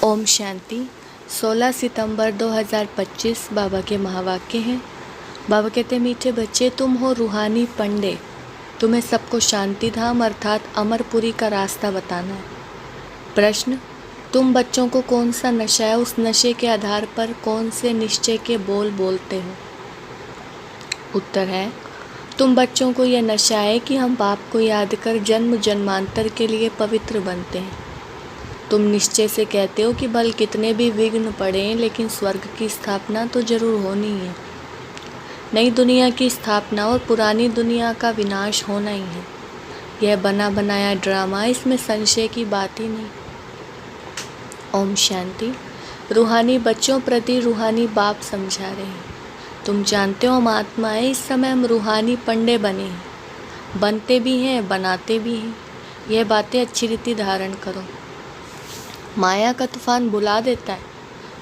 ओम शांति। 16 सितंबर 2025 बाबा के महावाक्य हैं। बाबा कहते, मीठे बच्चे, तुम हो रूहानी पंडे, तुम्हें सबको शांति धाम अर्थात अमरपुरी का रास्ता बताना है। प्रश्न, तुम बच्चों को कौन सा नशा है, उस नशे के आधार पर कौन से निश्चय के बोल बोलते हो? उत्तर है, तुम बच्चों को यह नशा है कि हम बाप को याद कर जन्म जन्मांतर के लिए पवित्र बनते हैं। तुम निश्चय से कहते हो कि भल कितने भी विघ्न पड़े लेकिन स्वर्ग की स्थापना तो जरूर होनी है। नई दुनिया की स्थापना और पुरानी दुनिया का विनाश होना ही है। यह बना बनाया ड्रामा, इसमें संशय की बात ही नहीं। ओम शांति। रूहानी बच्चों प्रति रूहानी बाप समझा रहे हैं। तुम जानते हो हम आत्माएं, इस समय हम रूहानी पंडे बने हैं, बनते भी हैं, बनाते भी हैं। यह बातें अच्छी रीति धारण करो। माया का तूफान बुला देता है।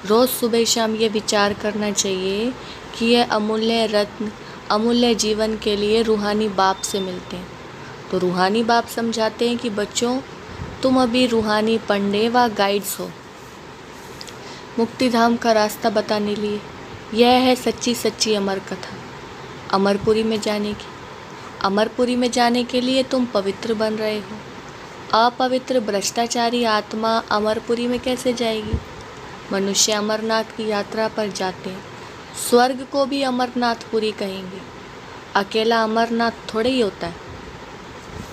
रोज़ सुबह शाम ये विचार करना चाहिए कि यह अमूल्य रत्न अमूल्य जीवन के लिए रूहानी बाप से मिलते हैं। तो रूहानी बाप समझाते हैं कि बच्चों, तुम अभी रूहानी पंडे व गाइड्स हो मुक्ति धाम का रास्ता बताने लिए। यह है सच्ची सच्ची अमर कथा। अमरपुरी में जाने की। अमरपुरी में जाने के लिए तुम पवित्र बन रहे हो। अपवित्र भ्रष्टाचारी आत्मा अमरपुरी में कैसे जाएगी? मनुष्य अमरनाथ की यात्रा पर जाते हैं। स्वर्ग को भी अमरनाथपुरी कहेंगे। अकेला अमरनाथ थोड़े ही होता है।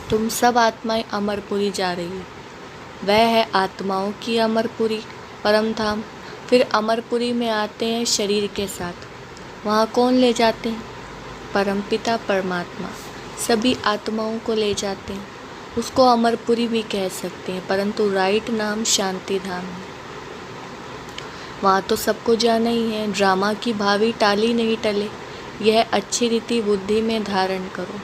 तुम सब आत्माएं अमरपुरी जा रही हो। वह है आत्माओं की अमरपुरी, परम धाम। फिर अमरपुरी में आते हैं शरीर के साथ। वहाँ कौन ले जाते हैं? परमपिता परमात्मा सभी आत्माओं को ले जाते हैं। उसको अमरपुरी भी कह सकते हैं, परंतु राइट नाम शांति धाम है। वहाँ तो सबको जाना ही है। ड्रामा की भावी टाली नहीं टले। यह अच्छी रीति बुद्धि में धारण करो।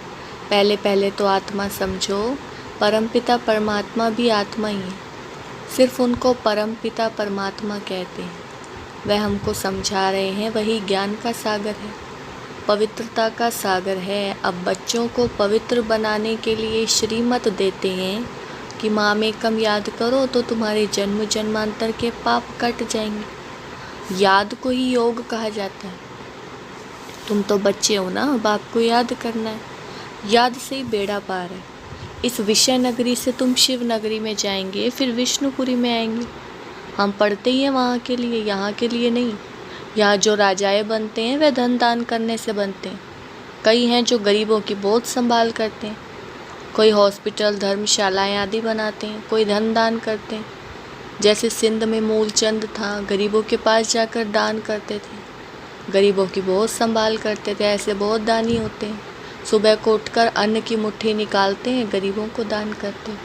पहले पहले तो आत्मा समझो, परमपिता परमात्मा भी आत्मा ही है। सिर्फ उनको परमपिता परमात्मा कहते हैं। वह हमको समझा रहे हैं, वही ज्ञान का सागर है, पवित्रता का सागर है। अब बच्चों को पवित्र बनाने के लिए श्रीमत देते हैं कि माम एकम याद करो तो तुम्हारे जन्म जन्मांतर के पाप कट जाएंगे। याद को ही योग कहा जाता है। तुम तो बच्चे हो ना, अब आपको याद करना है। याद से ही बेड़ा पार है। इस विषय नगरी से तुम शिव नगरी में जाएंगे, फिर विष्णुपुरी में आएंगे। हम पढ़ते ही हैं वहाँ के लिए, यहाँ के लिए नहीं। यहाँ जो राजाएं बनते हैं वे धन दान करने से बनते हैं। कई हैं जो गरीबों की बहुत संभाल करते हैं। कोई हॉस्पिटल धर्मशालाएं आदि बनाते हैं, कोई धन दान करते हैं। जैसे सिंध में मूलचंद था, गरीबों के पास जाकर दान करते थे, गरीबों की बहुत संभाल करते थे। ऐसे बहुत दानी होते हैं। सुबह को उठकर अन्न की मुट्ठी निकालते हैं, गरीबों को दान करते हैं।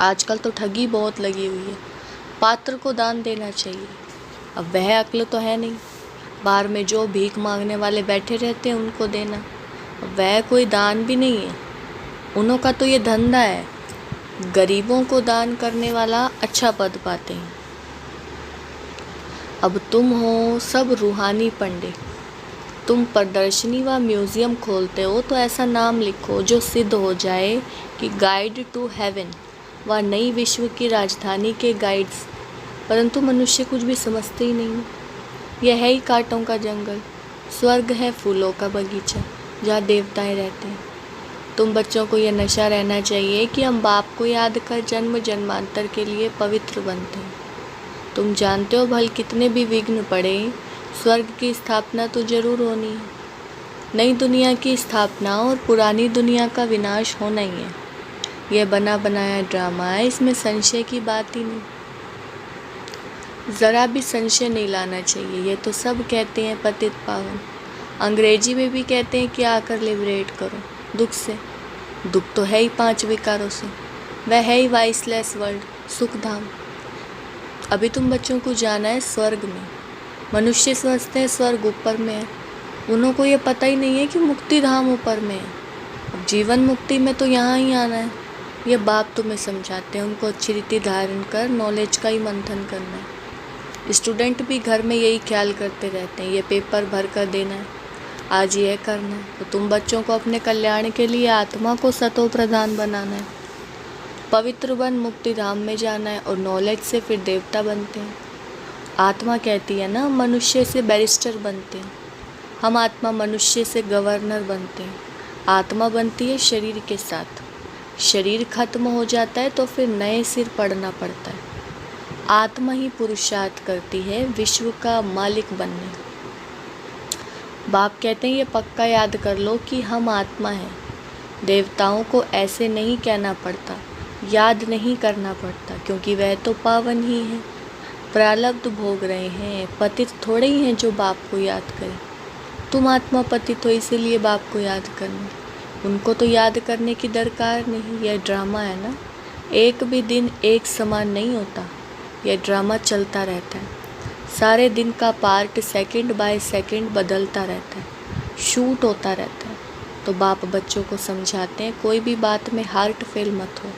आजकल तो ठगी बहुत लगी हुई है। पात्र को दान देना चाहिए। अब वह अक्ल तो है नहीं। बाहर में जो भीख मांगने वाले बैठे रहते हैं उनको देना, अब वह कोई दान भी नहीं है। उन्हों का तो ये धंधा है। गरीबों को दान करने वाला अच्छा पद पाते हैं। अब तुम हो सब रूहानी पंडे। तुम प्रदर्शनी व म्यूज़ियम खोलते हो तो ऐसा नाम लिखो जो सिद्ध हो जाए कि गाइड टू हेवन व नई विश्व की राजधानी के गाइड्स। परंतु मनुष्य कुछ भी समझते ही नहीं। यह है ही कांटों का जंगल। स्वर्ग है फूलों का बगीचा, जहाँ देवताएं रहते हैं। तुम बच्चों को यह नशा रहना चाहिए कि हम बाप को याद कर जन्म जन्मांतर के लिए पवित्र बनते हैं। तुम जानते हो भल कितने भी विघ्न पड़े, स्वर्ग की स्थापना तो जरूर होनी है। नई दुनिया की स्थापना और पुरानी दुनिया का विनाश होना ही है। यह बना बनाया ड्रामा है, इसमें संशय की बात ही नहीं। ज़रा भी संशय नहीं लाना चाहिए। ये तो सब कहते हैं पतित पावन। अंग्रेजी में भी कहते हैं कि आकर लिबरेट करो दुख से। दुख तो है ही 5 विकारों से। वह है ही वाइसलेस वर्ल्ड, सुख धाम। अभी तुम बच्चों को जाना है स्वर्ग में। मनुष्य समझते हैं स्वर्ग ऊपर में है। उन्हों को ये पता ही नहीं है कि मुक्ति धाम ऊपर में है। अब जीवन मुक्ति में तो यहाँ ही आना है। ये बाप तुम्हें समझाते हैं। उनको अच्छी रीति धारण कर नॉलेज का ही मंथन करना है। स्टूडेंट भी घर में यही ख्याल करते रहते हैं, ये पेपर भर कर देना है, आज यह करना है। तो तुम बच्चों को अपने कल्याण के लिए आत्मा को सतो प्रधान बनाना है। पवित्र बन मुक्ति धाम में जाना है और नॉलेज से फिर देवता बनते हैं। आत्मा कहती है ना, मनुष्य से बैरिस्टर बनते हैं। हम आत्मा मनुष्य से गवर्नर बनते हैं। आत्मा बनती है शरीर के साथ। शरीर खत्म हो जाता है तो फिर नए सिर पड़ना पड़ता है। आत्मा ही पुरुषार्थ करती है विश्व का मालिक बनने। बाप कहते हैं ये पक्का याद कर लो कि हम आत्मा हैं। देवताओं को ऐसे नहीं कहना पड़ता, याद नहीं करना पड़ता, क्योंकि वह तो पावन ही है, प्रारब्ध भोग रहे हैं। पतित थोड़े ही हैं जो बाप को याद करें। तुम आत्मा पतित हो, इसीलिए बाप को याद करना। उनको तो याद करने की दरकार नहीं। यह ड्रामा है ना, एक भी दिन एक समान नहीं होता। यह ड्रामा चलता रहता है। सारे दिन का पार्ट सेकंड बाय सेकंड बदलता रहता है, शूट होता रहता है। तो बाप बच्चों को समझाते हैं कोई भी बात में हार्ट फेल मत हो।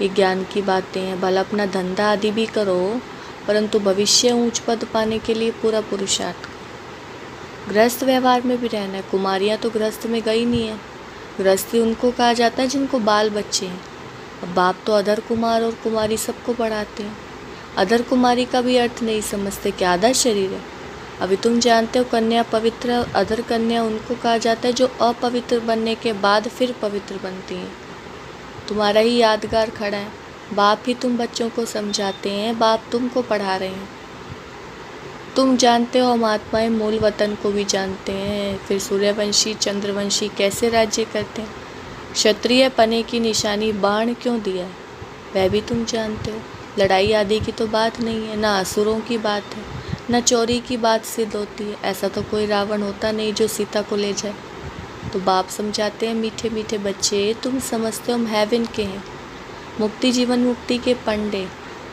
ये ज्ञान की बातें हैं। भला अपना धंधा आदि भी करो, परंतु भविष्य ऊंच पद पाने के लिए पूरा पुरुषार्थ करो। गृहस्थ व्यवहार में भी रहना है। कुमारियाँ तो गृहस्थ में गई नहीं है। गृहस्थी उनको कहा जाता है जिनको बाल बच्चे हैं। अब बाप तो अधर कुमार और कुमारी सबको पढ़ाते हैं। अधर कुमारी का भी अर्थ नहीं समझते कि आधा शरीर है। अभी तुम जानते हो कन्या पवित्र है, अधर कन्या उनको कहा जाता है जो अपवित्र बनने के बाद फिर पवित्र बनती हैं। तुम्हारा ही यादगार खड़ा है। बाप ही तुम बच्चों को समझाते हैं, बाप तुमको पढ़ा रहे हैं। तुम जानते हो हम आत्माएं मूल वतन को भी जानते हैं। फिर सूर्यवंशी चंद्रवंशी कैसे राज्य करते हैं। क्षत्रिय पने की निशानी बाण क्यों दिया है, वह भी तुम जानते हो। लड़ाई आदि की तो बात नहीं है, ना असुरों की बात है, न चोरी की बात सिद्ध होती है। ऐसा तो कोई रावण होता नहीं जो सीता को ले जाए। तो बाप समझाते हैं मीठे मीठे बच्चे, तुम समझते हो हम हेवन के हैं, मुक्ति जीवन मुक्ति के पंडे।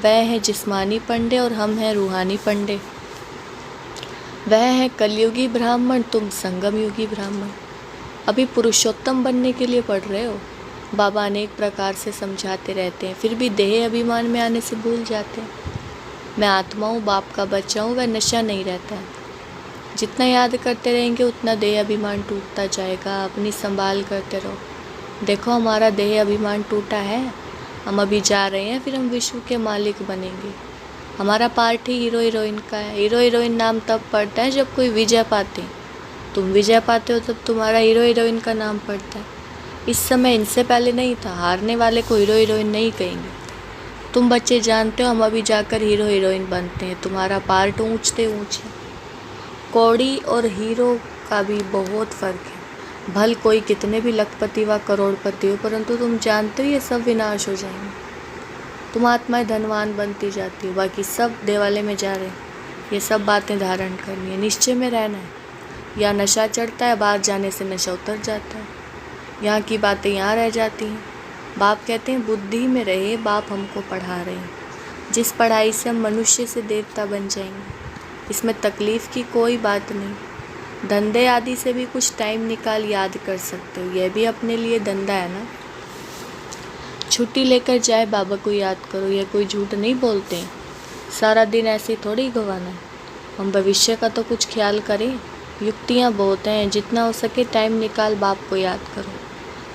वह हैं जिस्मानी पंडे और हम हैं रूहानी पंडे। वह है कलयुगी ब्राह्मण, तुम संगम युगी ब्राह्मण। अभी पुरुषोत्तम बनने के लिए पढ़ रहे हो। बाबा अनेक प्रकार से समझाते रहते हैं, फिर भी देह अभिमान में आने से भूल जाते हैं। मैं आत्मा हूँ, बाप का बच्चा हूँ, वह नशा नहीं रहता है। जितना याद करते रहेंगे उतना देह अभिमान टूटता जाएगा। अपनी संभाल करते रहो। देखो हमारा देह अभिमान टूटा है, हम अभी जा रहे हैं, फिर हम विश्व के मालिक बनेंगे। हमारा पार्ट ही हीरो हीरोइन का है। हीरो हीरोइन नाम तब पड़ता है जब कोई विजय पाते हैं। तुम विजय पाते हो तब तुम्हारा हीरो हीरोइन का नाम पड़ता है। इस समय इनसे पहले नहीं था। हारने वाले को हीरो हीरोइन नहीं कहेंगे। तुम बच्चे जानते हो हम अभी जाकर हीरो हीरोइन बनते हैं। तुम्हारा पार्ट ऊंचते ऊंचे। कौड़ी और हीरो का भी बहुत फ़र्क है। भल कोई कितने भी लखपति व करोड़पति हो, परंतु तुम जानते हो ये सब विनाश हो जाएंगे। तुम आत्माएं धनवान बनती जाती हो, बाकी सब देवालय में जा रहे हैं। ये सब बातें धारण करनी है, निश्चय में रहना है। या नशा चढ़ता है, बाहर जाने से नशा उतर जाता है। यहाँ की बातें यहाँ रह जाती हैं। बाप कहते हैं बुद्धि में रहे, बाप हमको पढ़ा रहे हैं। जिस पढ़ाई से हम मनुष्य से देवता बन जाएंगे, इसमें तकलीफ़ की कोई बात नहीं। धंधे आदि से भी कुछ टाइम निकाल याद कर सकते हो, यह भी अपने लिए धंधा है ना। छुट्टी लेकर जाए बाबा को याद करो, यह कोई झूठ नहीं बोलते हैं। सारा दिन ऐसे ही थोड़ी गंवाना है। हम भविष्य का तो कुछ ख्याल करें। युक्तियाँ बहुत हैं, जितना हो सके टाइम निकाल बाप को याद करो।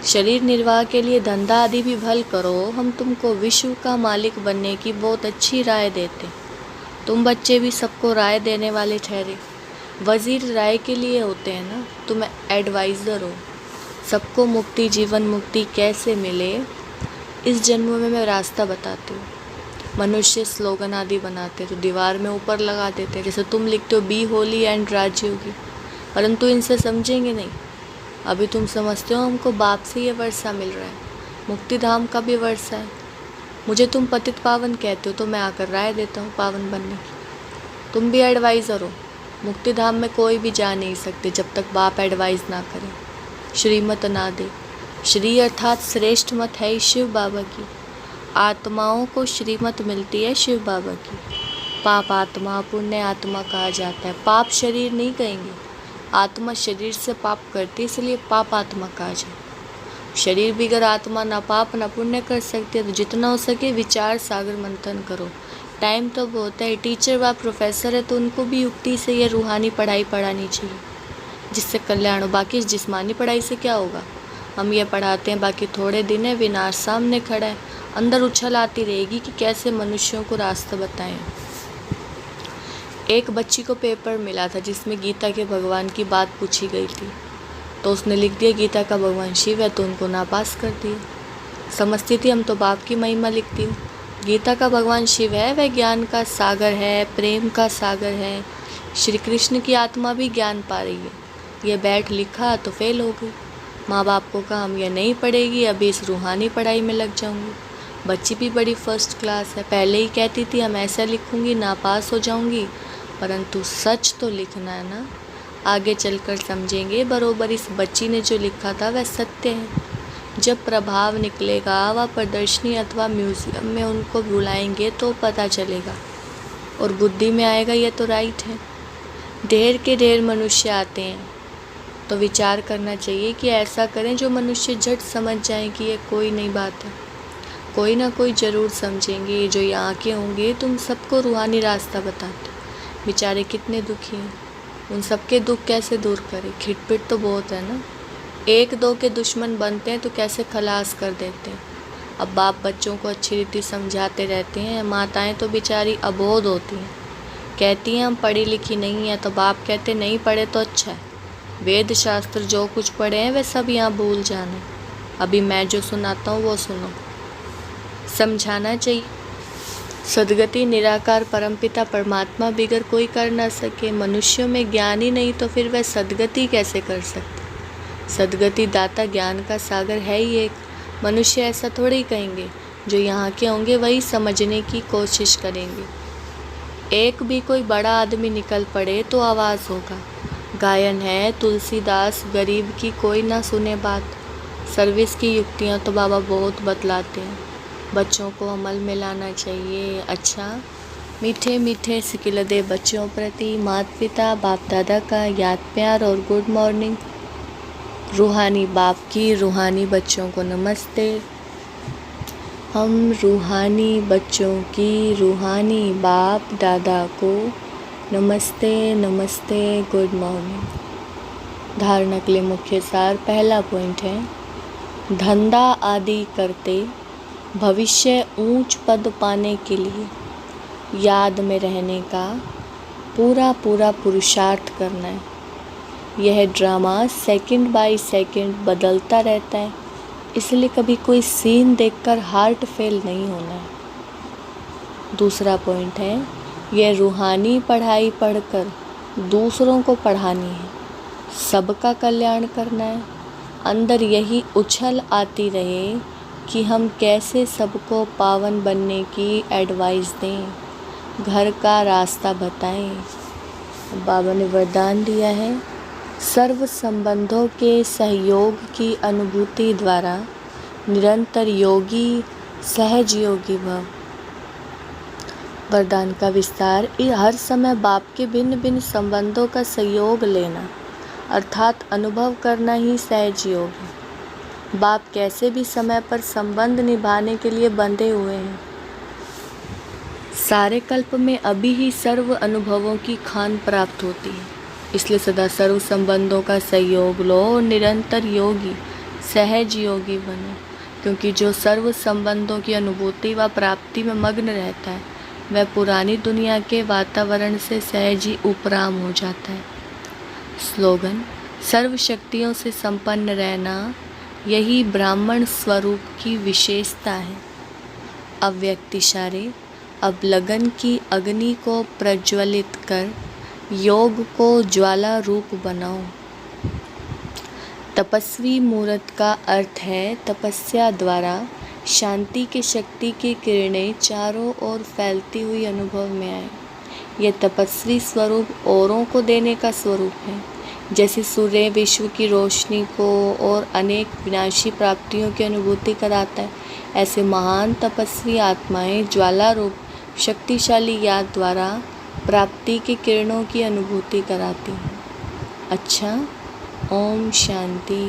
शरीर निर्वाह के लिए धंधा आदि भी भल करो। हम तुमको विश्व का मालिक बनने की बहुत अच्छी राय देते। तुम बच्चे भी सबको राय देने वाले ठहरे। वजीर राय के लिए होते हैं ना, तुम एडवाइज़र हो। सबको मुक्ति जीवन मुक्ति कैसे मिले, इस जन्म में मैं रास्ता बताती हूँ। मनुष्य स्लोगन आदि बनाते तो दीवार में ऊपर लगा देते, जैसे तुम लिखते हो बी होली एंड राजयोगी, परंतु इनसे समझेंगे नहीं। अभी तुम समझते हो हमको बाप से ये वर्षा मिल रहा है, मुक्ति धाम का भी वर्षा है। मुझे तुम पतित पावन कहते हो तो मैं आकर राय देता हूँ पावन बनने की। तुम भी एडवाइज़र हो। मुक्ति धाम में कोई भी जा नहीं सकते जब तक बाप एडवाइस ना करे, श्रीमत ना दे। श्री अर्थात श्रेष्ठ मत है शिव बाबा की। आत्माओं को श्रीमत मिलती है शिव बाबा की। पाप आत्मा पुण्य आत्मा कहा जाता है। पाप शरीर नहीं कहेंगे, आत्मा शरीर से पाप करती है, इसलिए पाप आत्मा कहा जाए। शरीर भी अगर आत्मा ना पाप ना पुण्य कर सकती है तो जितना हो सके विचार सागर मंथन करो। टाइम तो बहुत है। टीचर व प्रोफेसर है तो उनको भी युक्ति से ये रूहानी पढ़ाई पढ़ानी चाहिए जिससे कल्याण हो। बाकी इस जिस्मानी पढ़ाई से क्या होगा। हम ये पढ़ाते हैं, बाकी थोड़े दिन है, विनाश सामने खड़ा है। अंदर उछल आती रहेगी कि कैसे मनुष्यों को रास्ता बताएं। एक बच्ची को पेपर मिला था जिसमें गीता के भगवान की बात पूछी गई थी, तो उसने लिख दिया गीता का भगवान शिव है, तो उनको नापास कर दिया। समझती थी हम तो बाप की महिमा लिखती हूँ। गीता का भगवान शिव है, वह ज्ञान का सागर है, प्रेम का सागर है। श्री कृष्ण की आत्मा भी ज्ञान पा रही है। ये बैठ लिखा तो फेल हो गई। माँ बाप को कहा हम ये नहीं पढ़ेगी, अभी इस रूहानी पढ़ाई में लग जाऊंगी। बच्ची भी बड़ी फर्स्ट क्लास है, पहले ही कहती थी हम ऐसा लिखूंगी नापास हो जाऊंगी, परंतु सच तो लिखना है ना। आगे चलकर समझेंगे बरोबर इस बच्ची ने जो लिखा था वह सत्य है। जब प्रभाव निकलेगा वह प्रदर्शनी अथवा म्यूज़ियम में उनको बुलाएंगे तो पता चलेगा और बुद्धि में आएगा ये तो राइट है। ढेर के ढेर मनुष्य आते हैं तो विचार करना चाहिए कि ऐसा करें जो मनुष्य झट समझ जाएं कि ये कोई नई बात है। कोई ना कोई ज़रूर समझेंगे। जो यहाँ के होंगे तुम सबको रूहानी रास्ता बताते, बेचारे कितने दुखी हैं, उन सबके दुख कैसे दूर करें। खिटपिट तो बहुत है ना। एक दो के दुश्मन बनते हैं तो कैसे खलास कर देते हैं। अब बाप बच्चों को अच्छी रीति समझाते रहते हैं, माताएं तो बेचारी अबोध होती हैं, कहती हैं हम पढ़ी लिखी नहीं है, तो बाप कहते नहीं पढ़े तो अच्छा है। वेद शास्त्र जो कुछ पढ़े हैं वे सब यहाँ भूल जाने। अभी मैं जो सुनाता हूँ वो सुनो। समझाना चाहिए सदगति निराकार परमपिता परमात्मा बिगर कोई कर ना सके। मनुष्यों में ज्ञान ही नहीं तो फिर वह सदगति कैसे कर सकते। सदगति दाता ज्ञान का सागर है ही एक। मनुष्य ऐसा थोड़ी ही कहेंगे, जो यहाँ के होंगे वही समझने की कोशिश करेंगे। एक भी कोई बड़ा आदमी निकल पड़े तो आवाज़ होगा। गायन है तुलसीदास गरीब की कोई ना सुने बात। सर्विस की युक्तियाँ तो बाबा बहुत बतलाते हैं, बच्चों को अमल में लाना चाहिए। अच्छा, मीठे मीठे सिकिलदे बच्चों प्रति माता पिता बाप दादा का याद प्यार और गुड मॉर्निंग। रूहानी बाप की रूहानी बच्चों को नमस्ते। हम रूहानी बच्चों की रूहानी बाप दादा को नमस्ते नमस्ते गुड मॉर्निंग। धारणा के लिए मुख्य सार। पहला पॉइंट है, धंधा आदि करते भविष्य ऊंच पद पाने के लिए याद में रहने का पूरा पुरुषार्थ करना है। यह ड्रामा सेकंड बाय सेकंड बदलता रहता है, इसलिए कभी कोई सीन देखकर हार्ट फेल नहीं होना है। दूसरा पॉइंट है, यह रूहानी पढ़ाई पढ़कर दूसरों को पढ़ानी है, सबका कल्याण करना है। अंदर यही उछल आती रहे कि हम कैसे सबको पावन बनने की एडवाइस दें, घर का रास्ता बताएं। बाबा ने वरदान दिया है, सर्व संबंधों के सहयोग की अनुभूति द्वारा निरंतर योगी सहज योगी भव। वरदान का विस्तार। हर समय बाप के भिन्न भिन्न संबंधों का सहयोग लेना अर्थात अनुभव करना ही सहज योग है। बाप कैसे भी समय पर संबंध निभाने के लिए बंधे हुए हैं। सारे कल्प में अभी ही सर्व अनुभवों की खान प्राप्त होती है, इसलिए सदा सर्व संबंधों का सहयोग लो और निरंतर योगी सहज योगी बनो। क्योंकि जो सर्व संबंधों की अनुभूति व प्राप्ति में मग्न रहता है वह पुरानी दुनिया के वातावरण से सहज ही उपराम हो जाता है। स्लोगन, सर्व शक्तियों से संपन्न रहना यही ब्राह्मण स्वरूप की विशेषता है। अव्यक्त इशारे। अब लगन की अग्नि को प्रज्वलित कर योग को ज्वाला रूप बनाओ। तपस्वी मूर्त का अर्थ है तपस्या द्वारा शांति की शक्ति की किरणें चारों ओर फैलती हुई अनुभव में आए। यह तपस्वी स्वरूप औरों को देने का स्वरूप है। जैसे सूर्य विश्व की रोशनी को और अनेक विनाशी प्राप्तियों की अनुभूति कराता है, ऐसे महान तपस्वी आत्माएं ज्वाला रूप शक्तिशाली याद द्वारा प्राप्ति की किरणों की अनुभूति कराती हैं। अच्छा, ओम शांति।